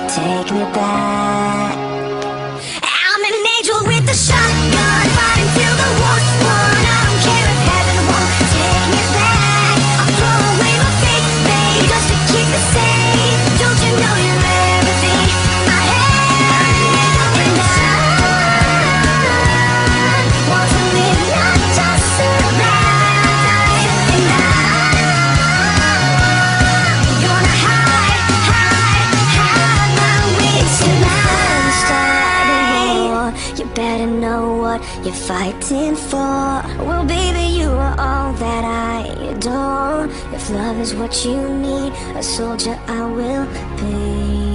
take me back. I'm an angel with a shotgun, fighting till the war's won. I don't care if heaven won't take me back. I'll throw away my fake faith just to keep it safe. Don't you know you're everything I have? And I want to live, not just survive. And I'm gonna hide my wings tonight. Start a war, you better know what you're fighting for. Well, baby, you are all that I adore. If love is what you need, a soldier I will be.